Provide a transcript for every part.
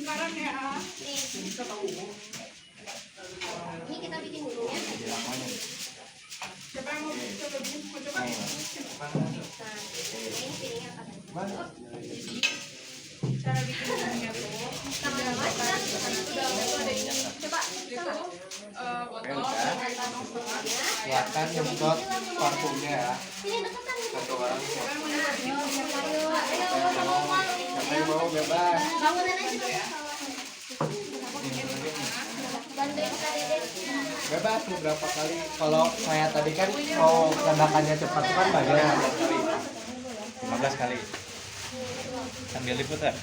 lingkaran ya. Nih. Ini kita bikin dulu ya. Siapa yang mau coba bikin? Mau coba? Nah, ini piringnya apa? Cara bikin minumnya tuh. Sama-sama kita coba. Botol. Silakan nyemprot parfumnya ya. Ini deketan gitu. Satu orang. Ayo, sama-sama. Siapa yang mau bebas? Bangunan aja dulu. Bantuin Kak Dede. Bebas beberapa kali. Kalau saya tadi kan mau ledakannya cepat kan banyak. 15 kali. Sambil diputar.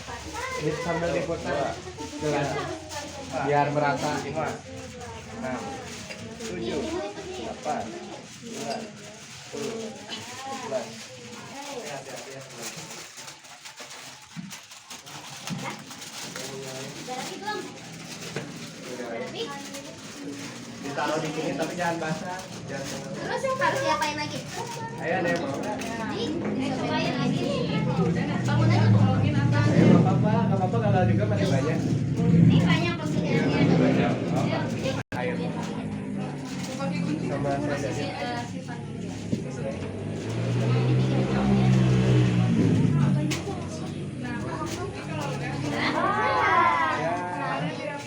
Ini sambil diputar. Biar merata. 5, 6, 7, 8, 9, 10, 11. Udah rapi belum? Udah rapi? Ditaruh di sini tapi jangan basah. Terus harus diapain lagi? Ayo ada yang mau. Dicobain lagi. Bangun aja tuh. Nggak apa-apa kalau juga masih banyak. Ini banyak posisinya. Air sama saya.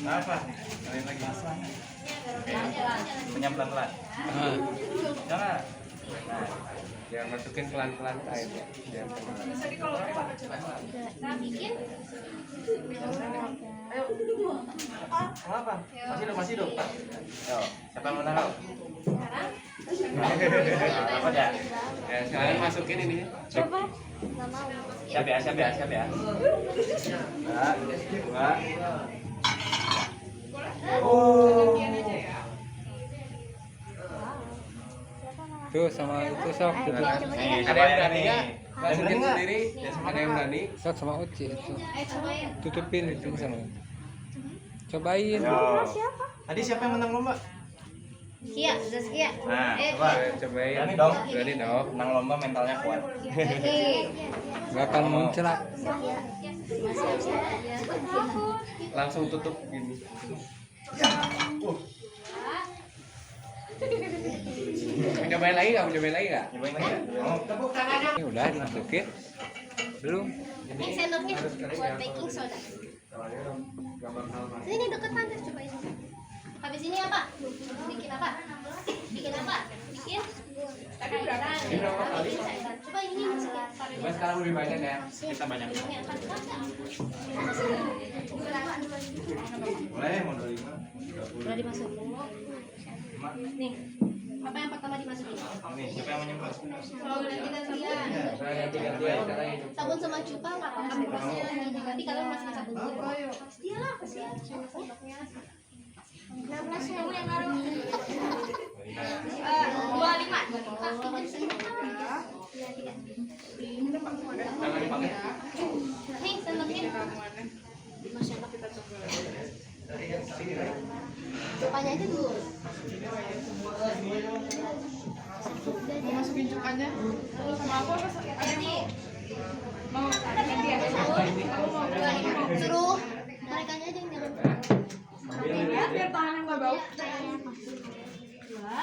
Apa? Kalian lagi. Penyam pelan-pelan. Jangan. Yang masukin pelan-pelan ke airnya. Bisa dikeluarin apa coba? Kita bikin. Apa? Masih dong. Yo, siapa yang menaruh? Sekarang. Apa ya? Ya, sekarang masukin ini. Coba. Nggak mau. Siap ya. Nah, dua. Oh. Aja ya. Tuh sama itu sok tuh. Ada yang berani ya? Masukin sendiri. Ada yang berani? Sok sama Uci itu. Cobain. Tutupin itu sama. Cobain. Tadi siapa yang menang lomba? Kia, Zaskia. Nah, coba. Cobain. Berani dong. Berani dong. Menang lomba mentalnya kuat. Gak akan muncrat. Langsung tutup gini. Mau cobain lagi nggak? Nyobain lagi ya? Mau? Ini udah dimasukin. Belum. Ini sendoknya buat baking soda. Sini deketan terus cobain. Habis ini apa? Bikin apa? Bikin apa? Bikin? Tadi berapa? Berapa kali? Coba ini masukin. Coba sekarang lebih banyak ya. Kita banyak. Ini apa? Boleh, mau 25. Udah dimasukin. Nih, apa yang pertama dimasukin? Ini siapa yang menyemprot? Oh, udah kita sekian. Saya ganti-gantian sekarang ini. Sabun sama cuka nggak apa-apa. Tapi kalian masukin sabun dulu. Iyalah, kasihan. 16 yang ngaruh. 25. Jangan dipakai. Nih, sendoknya. Masya Allah. Cukanya aja dulu. Mau masukin cukanya? Sama aku apa? Ada Nih, mau ganti ya? Aku mau suruh mereka aja yang nyuruh. ya biar tahan nggak bau. Dua,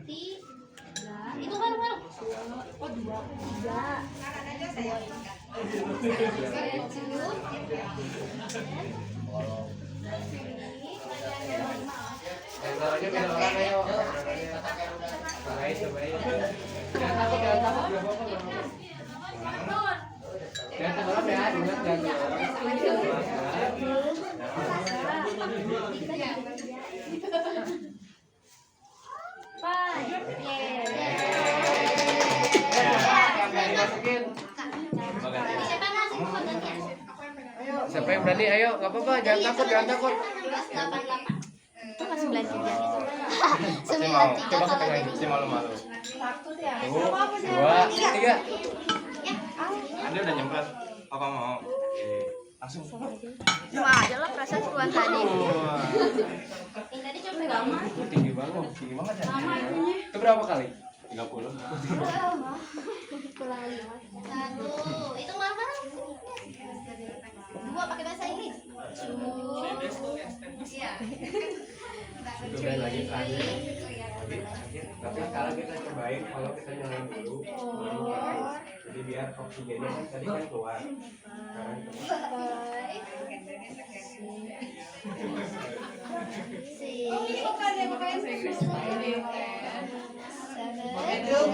tiga. Itu kan. Oh, dua, tiga. Taruhnya biar orang ayo. Cobain. Jangan takut. Jangan takut ya, ingat jangan. Siapa yang berani? Ayo, nggak apa-apa, jangan takut. 88. Itu kan 93. Pasti mau. 93 Coba kalau kepegang. dari Pasti malu-malu. 2, 3. Anda udah nyemprot. Apa mau? Langsung. Cuma aja lah perasaan seruan tadi. Yang tadi cuma pegang. Tinggi banget ya. Itu berapa kali? 30. Pulang 5. 1. Itu marah. 2 pakai bahasa Inggris. 2. Cobain lagi terakhir. Tapi sekarang kita cobain kalau kita nyalain dulu. Jadi biar oksigennya kan tadi kan keluar. Sekarang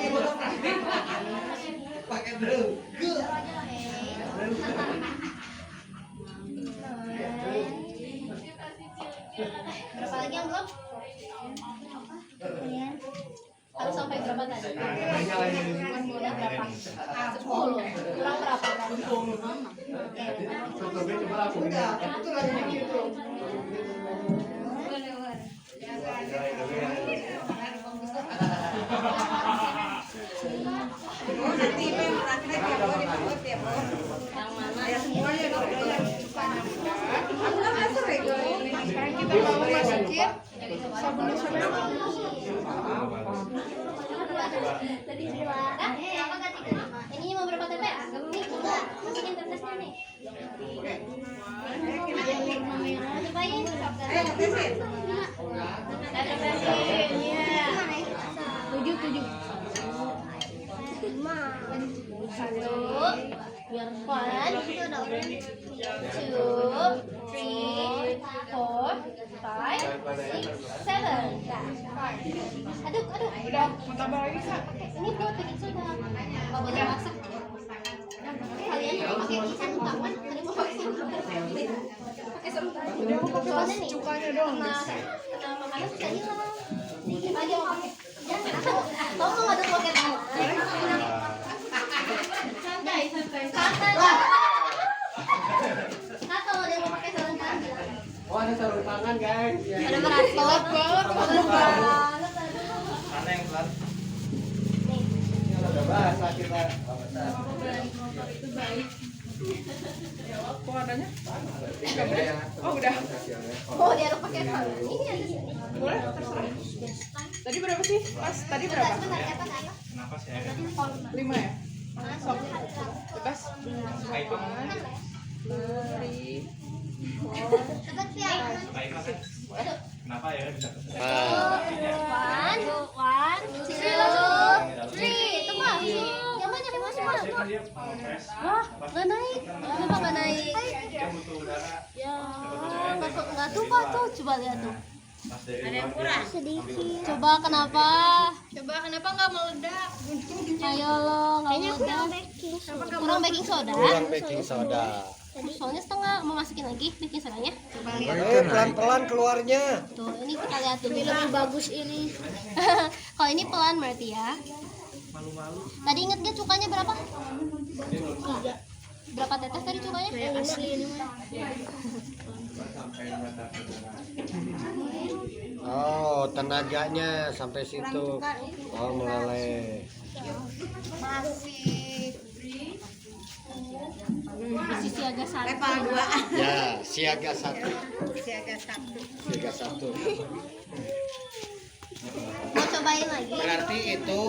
kita pakai drum. Berapa lagi yang belum? Harus sampai berapa tadi? Udah berapa? 10. Kurang berapa kan? Coba aku itu lagi mikir tuh. Sekarang kita mau masukin sabun sabun. Tadi bilang. Ini mau berapa tetes? Nih, coba masukin tetesnya nih. Cobain. Ayo, tetesin. Iya. 7. 1, biar fun. 2, 3, 4, 5, 6, 7. Aduk. Udah, mau tambah lagi Kak? Ini buat bikin soda. Mau boleh masak. Kalian mau pakai ikan utapan? Ada mau pakai pakai serutan. Udah, aku pakai Soalnya nih, cukanya doang. kena makanan bisa hilang. Dikit aja mau pakai. Jangan. Kamu mau ngaduk pakai tahu? Santai. Kakak mau dia mau pakai sarung tangan? Oh ada sarung tangan guys. Ada berat banget. Mana yang pelan? Udah basah kita. Kok adanya? Oh udah. Oh dia harus pakai sarung. Ini ada sini. Boleh, terserah. Tadi berapa sih? Mas, tadi berapa? Sebentar, kata saya. Kenapa sih? 5 ya? Sok. Tegas. Baik banget. Beri. Cepat siap. Baik banget. Kenapa ya bisa? 1, 2, 3. Itu mah. Yang banyak yang masuk mah. Kan dia mau press. Wah, nggak naik. Kenapa nggak naik? Dia butuh udara. Ya, nggak tumpah tuh. Coba lihat tuh. Pas dari luar dia Sedikit. Coba kenapa nggak meledak? Ayo lo, nggak meledak. Kurang baking soda. Kurang baking soda. Soalnya setengah, mau masukin lagi baking sodanya. Pelan-pelan keluarnya. Tuh, ini kita lihat tuh. Lebih bagus ini. Kalau ini pelan berarti ya. Tadi inget gak cukanya berapa? 3. Berapa tetes tadi cukanya? Asli ini mah. Oh tenaganya sampai situ. Oh meleleh. Masih siaga 1. Ya siaga 1. Mau cobain lagi? Berarti itu